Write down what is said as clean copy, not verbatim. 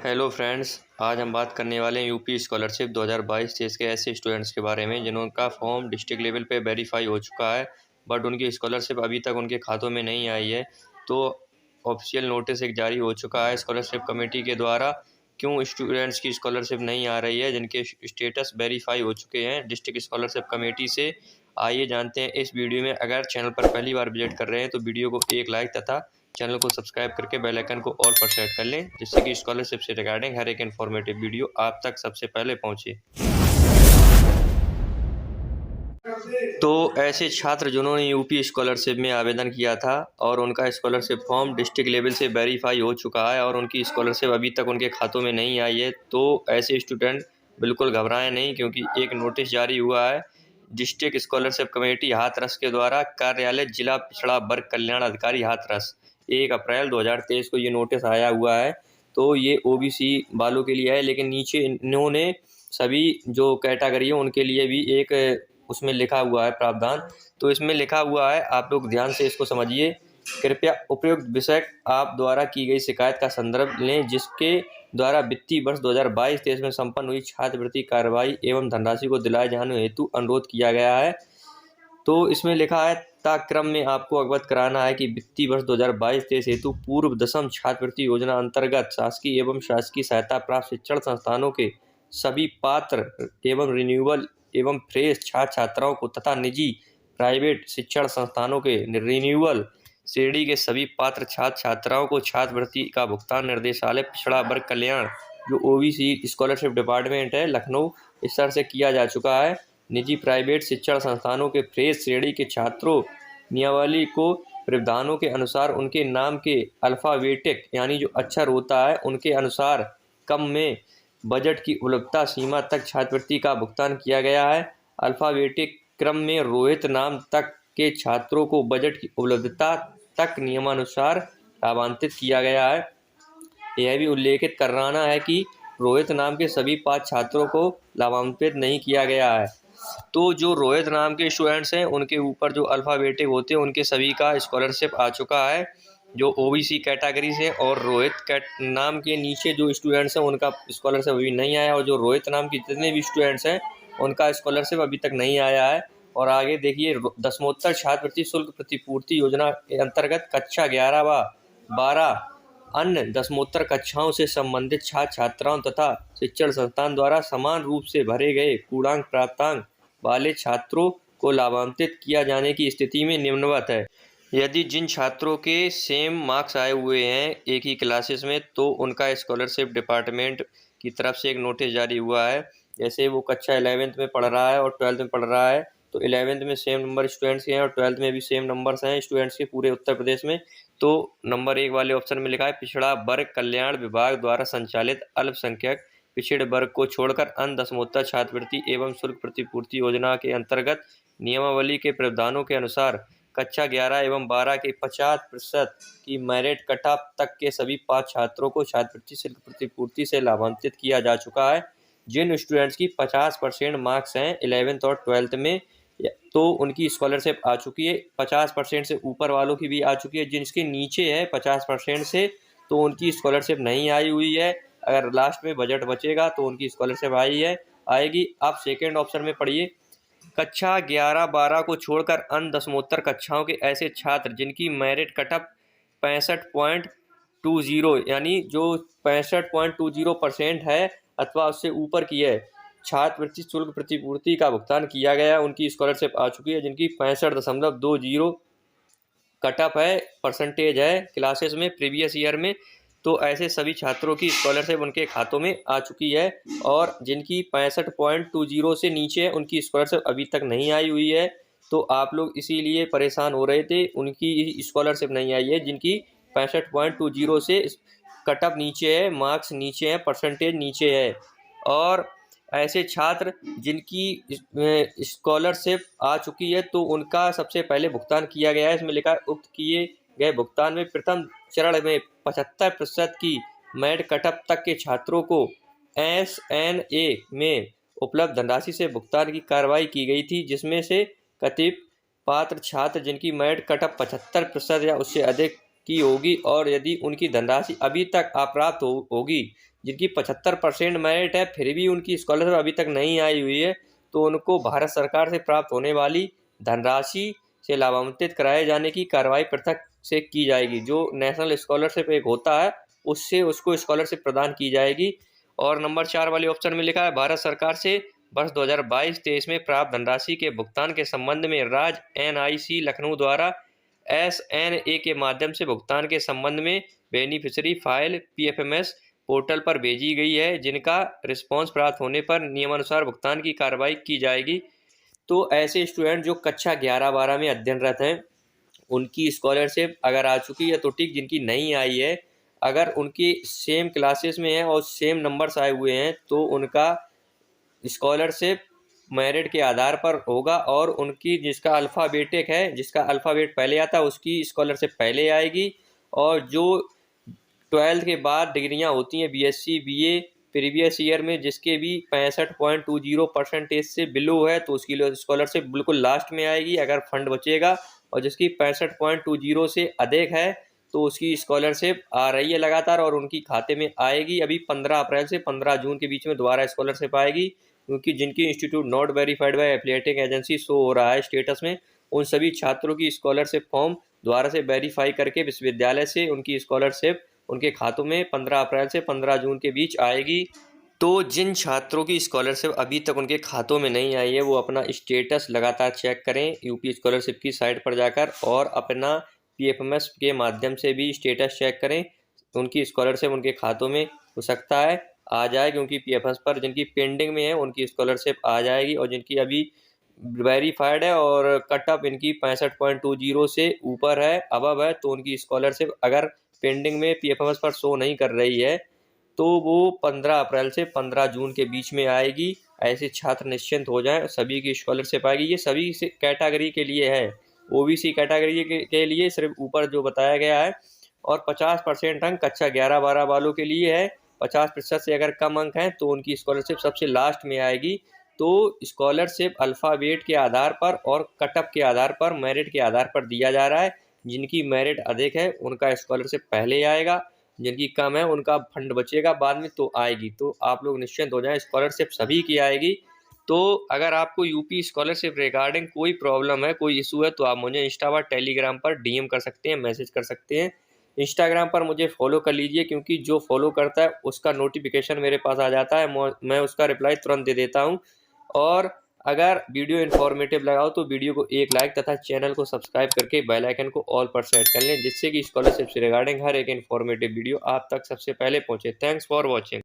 Hello friends, आज हम बात करने वाले हैं यूपी स्कॉलरशिप 2022 देश के ऐसे स्टूडेंट्स के बारे में जिनका फॉर्म डिस्ट्रिक्ट लेवल पे वेरीफाई हो चुका है, बट उनकी स्कॉलरशिप अभी तक उनके खातों में नहीं आई है। तो ऑफिशियल नोटिस एक जारी हो चुका है स्कॉलरशिप कमेटी के द्वारा। क्यों स्टूडेंट्स की स्कॉलरशिप नहीं आ रही है जिनके स्टेटस वेरीफाई हो चुके हैं डिस्ट्रिक्ट स्कॉलरशिप कमेटी से। आइए जानते हैं इस वीडियो में। अगर चैनल पर पहली बार विजिट कर रहे हैं तो वीडियो को एक लाइक तथा चैनल को सब्सक्राइब करके बेल आइकन को ऑल पर सेट कर लें, जिससे कि स्कॉलरशिप से रिगार्डिंग हर एक इन्फॉर्मेटिव वीडियो आप तक सबसे पहले पहुंचे। तो ऐसे छात्र जिन्होंने यूपी स्कॉलरशिप में आवेदन किया था और उनका स्कॉलरशिप फॉर्म डिस्ट्रिक्ट लेवल से वेरीफाई हो चुका है और उनकी स्कॉलरशिप अभी तक उनके खातों में नहीं आई है, तो ऐसे स्टूडेंट बिल्कुल घबराएं नहीं, क्योंकि एक नोटिस जारी हुआ है डिस्ट्रिक्ट स्कॉलरशिप कमेटी हाथरस के द्वारा। कार्यालय जिला पिछड़ा वर्ग कल्याण अधिकारी हाथरस, 1 अप्रैल 2023 को ये नोटिस आया हुआ है। तो ये ओबीसी वालों के लिए है, लेकिन नीचे इन्होंने सभी जो कैटेगरी है उनके लिए भी एक उसमें लिखा हुआ है प्रावधान। तो इसमें लिखा हुआ है, आप लोग ध्यान से इसको समझिए। कृपया उपयुक्त विषय आप द्वारा की गई शिकायत का संदर्भ लें, जिसके द्वारा वित्तीय वर्ष 2022-23 में संपन्न हुई छात्रवृत्ति कार्रवाई एवं धनराशि को दिलाए जाने हेतु अनुरोध किया गया है। तो इसमें लिखा है, क्रम में आपको अवगत कराना है कि वित्तीय वर्ष 2022-23 हेतु पूर्व दशम छात्रवृत्ति योजना अंतर्गत शासकीय एवं शासकीय सहायता प्राप्त शिक्षण संस्थानों के सभी पात्र एवं रिन्यूअल एवं फ्रेश छात्र छात्राओं को तथा निजी प्राइवेट शिक्षण संस्थानों के रिन्यूअल श्रेणी के सभी पात्र छात्र छात्राओं को छात्रवृत्ति का भुगतान निर्देशालय पिछड़ा वर्ग कल्याण, जो ओबीसी स्कॉलरशिप डिपार्टमेंट है लखनऊ, इस तरह से किया जा चुका है। निजी प्राइवेट शिक्षण संस्थानों के फ्रेश श्रेणी के छात्रों नियमावली को प्रावधानों के अनुसार उनके नाम के अल्फाबेटिक यानी जो अक्षर होता है उनके अनुसार कम में बजट की उपलब्धता सीमा तक छात्रवृत्ति का भुगतान किया गया है। अल्फाबेटिक क्रम में रोहित नाम तक के छात्रों को बजट की उपलब्धता तक नियमानुसार लाभान्वित किया गया है। यह भी उल्लेखित कराना है कि रोहित नाम के सभी 5 छात्रों को लाभान्वित नहीं किया गया है। तो जो रोहित नाम के स्टूडेंट्स हैं उनके ऊपर जो अल्फ़ाबेटिक होते हैं उनके सभी का स्कॉलरशिप आ चुका है, जो ओबीसी कैटेगरी से। और रोहित नाम के नीचे जो स्टूडेंट्स हैं उनका स्कॉलरशिप अभी नहीं आया, और जो रोहित नाम के जितने भी स्टूडेंट्स हैं उनका स्कॉलरशिप अभी तक नहीं आया है। और आगे देखिए, दसमोत्तर छात्रवृत्ति शुल्क प्रतिपूर्ति योजना के अंतर्गत कक्षा 11 व 12 अन्य दसमोत्तर कक्षाओं से संबंधित छात्र छात्राओं तथा शिक्षण संस्थान द्वारा समान रूप से भरे गए पूर्णांक प्राप्तांक वाले छात्रों को लाभान्वित किया जाने की स्थिति में निम्नवत है। यदि जिन छात्रों के सेम मार्क्स आए हुए हैं एक ही क्लासेस में, तो उनका स्कॉलरशिप डिपार्टमेंट की तरफ से एक नोटिस जारी हुआ है। जैसे वो कक्षा 11th में पढ़ रहा है और 12th में पढ़ रहा है, तो 11th में सेम नंबर स्टूडेंट्स के हैं और 12th में भी सेम नंबर्स हैं स्टूडेंट्स के पूरे उत्तर प्रदेश में। तो नंबर 1 वाले ऑप्शन में लिखा है, पिछड़ा वर्ग कल्याण विभाग द्वारा संचालित अल्पसंख्यक पिछड़े वर्ग को छोड़कर अन्य दसमोत्तर छात्रवृत्ति एवं शुल्क प्रतिपूर्ति योजना के अंतर्गत नियमावली के प्रावधानों के अनुसार कक्षा 11 एवं 12 के 50% की मेरिट कट ऑफ तक के सभी 5 छात्रों को छात्रवृत्ति शुल्क प्रतिपूर्ति से लाभान्वित किया जा चुका है। जिन स्टूडेंट्स की 50% मार्क्स हैं 11th और 12th में, तो उनकी स्कॉलरशिप आ चुकी है। 50% से ऊपर वालों की भी आ चुकी है। जिनके नीचे है 50% से, तो उनकी स्कॉलरशिप नहीं आई हुई है। अगर लास्ट में बजट बचेगा तो उनकी स्कॉलरशिप आएगी। आप सेकेंड ऑप्शन में पढ़िए, कक्षा 11-12 को छोड़कर अन्य दसमोत्तर कक्षाओं के ऐसे छात्र जिनकी मेरिट कटअप 65.20 यानी जो 65.20% है अथवा उससे ऊपर की है, छात्रवृत्ति शुल्क प्रतिपूर्ति का भुगतान किया गया, उनकी स्कॉलरशिप आ चुकी है। जिनकी 65.20 कटअप है, परसेंटेज है क्लासेस में प्रीवियस ईयर में, तो ऐसे सभी छात्रों की स्कॉलरशिप उनके खातों में आ चुकी है। और जिनकी 65.20 से नीचे है उनकी स्कॉलरशिप अभी तक नहीं आई हुई है। तो आप लोग इसीलिए परेशान हो रहे थे, उनकी स्कॉलरशिप नहीं आई है। जिनकी 65.20 से कटअप नीचे है, मार्क्स नीचे है, परसेंटेज नीचे है। और ऐसे छात्र जिनकी स्कॉलरशिप आ चुकी है तो उनका सबसे पहले भुगतान किया गया है। इसमें लिखा है, उक्त किए गए भुगतान में प्रथम चरण में 75% की मेरिट कटअप तक के छात्रों को SNA में उपलब्ध धनराशि से भुगतान की कार्रवाई की गई थी, जिसमें से कथित पात्र छात्र जिनकी मेरिट कटअप 75% या उससे अधिक की होगी और यदि उनकी धनराशि अभी तक अप्राप्त होगी, जिनकी 75% मेरिट है फिर भी उनकी स्कॉलरशिप अभी तक नहीं आई हुई है, तो उनको भारत सरकार से प्राप्त होने वाली धनराशि से लाभान्वित कराए जाने की कार्रवाई पृथक से की जाएगी। जो नेशनल स्कॉलरशिप एक होता है उससे उसको स्कॉलरशिप प्रदान की जाएगी। और नंबर 4 वाले ऑप्शन में लिखा है, भारत सरकार से वर्ष 2022-23 में प्राप्त धनराशि के भुगतान के संबंध में राज्य NIC लखनऊ द्वारा SNA के माध्यम से भुगतान के संबंध में बेनिफिशियरी फाइल PFMS पोर्टल पर भेजी गई है, जिनका रिस्पॉन्स प्राप्त होने पर नियमानुसार भुगतान की कार्रवाई की जाएगी। तो ऐसे स्टूडेंट जो कक्षा 11-12 में अध्ययनरत हैं, उनकी स्कॉलरशिप अगर आ चुकी है तो ठीक, जिनकी नहीं आई है, अगर उनकी सेम क्लासेस में है और सेम नंबर्स आए हुए हैं तो उनका स्कॉलरशिप मेरिट के आधार पर होगा और उनकी जिसका अल्फ़ाबेटिक है, जिसका अल्फ़ाबेट पहले आता है उसकी स्कॉलरशिप पहले आएगी। और जो 12th के बाद डिग्रियां होती हैं BSc BA प्रीवियस ईयर में जिसके भी 65.20% से बिलो है तो उसकी स्कॉलरशिप बिल्कुल लास्ट में आएगी अगर फंड बचेगा, और जिसकी 65.20 से अधिक है तो उसकी स्कॉलरशिप आ रही है लगातार और उनकी खाते में आएगी। अभी 15 अप्रैल से 15 जून के बीच में दोबारा स्कॉलरशिप आएगी, क्योंकि जिनकी institute not verified bye affiliating agency show हो रहा है स्टेटस में, उन सभी छात्रों की स्कॉलरशिप फॉर्म दोबारा से वेरीफाई करके विश्वविद्यालय से उनकी स्कॉलरशिप उनके खातों में 15 अप्रैल से 15 जून के बीच आएगी। तो जिन छात्रों की स्कॉलरशिप अभी तक उनके खातों में नहीं आई है वो अपना स्टेटस लगातार चेक करें यूपी स्कॉलरशिप की साइट पर जाकर, और अपना PFMS के माध्यम से भी स्टेटस चेक करें। उनकी स्कॉलरशिप उनके खातों में हो सकता है आ जाए, क्योंकि PFMS पर जिनकी पेंडिंग में है उनकी स्कॉलरशिप आ जाएगी, और जिनकी अभी वेरीफाइड है और कट ऑफ इनकी 65.20 से ऊपर है, अबव है, तो उनकी स्कॉलरशिप अगर पेंडिंग में PFMS पर शो नहीं कर रही है तो वो 15 अप्रैल से 15 जून के बीच में आएगी। ऐसे छात्र निश्चिंत हो जाएं, सभी की स्कॉलरशिप आएगी। ये सभी कैटेगरी के लिए है, OBC कैटेगरी के लिए सिर्फ ऊपर जो बताया गया है, और 50% अंक कक्षा 11-12 वालों के लिए है। 50% से अगर कम अंक हैं तो उनकी स्कॉलरशिप सबसे लास्ट में आएगी। तो स्कॉलरशिप अल्फ़ाबेट के आधार पर और कटअप के आधार पर, मेरिट के आधार पर दिया जा रहा है। जिनकी मेरिट अधिक है उनका स्कॉलरशिप पहले आएगा, जिनकी कम है उनका फंड बचेगा बाद में तो आएगी। तो आप लोग निश्चिंत हो जाएं, स्कॉलरशिप सभी की आएगी। तो अगर आपको यूपी स्कॉलरशिप रिगार्डिंग कोई प्रॉब्लम है, कोई इशू है, तो आप मुझे इंस्टा व टेलीग्राम पर DM कर सकते हैं, मैसेज कर सकते हैं। इंस्टाग्राम पर मुझे फॉलो कर लीजिए, क्योंकि जो फॉलो करता है उसका नोटिफिकेशन मेरे पास आ जाता है, मैं उसका रिप्लाई तुरंत दे देता हूँ। और अगर वीडियो इन्फॉर्मेटिव लगा हो तो वीडियो को एक लाइक तथा चैनल को सब्सक्राइब करके बेल आइकन को ऑल पर सेट कर लें, जिससे कि स्कॉलरशिप से रिगार्डिंग हर एक इन्फॉर्मेटिव वीडियो आप तक सबसे पहले पहुंचे। Thanks for watching.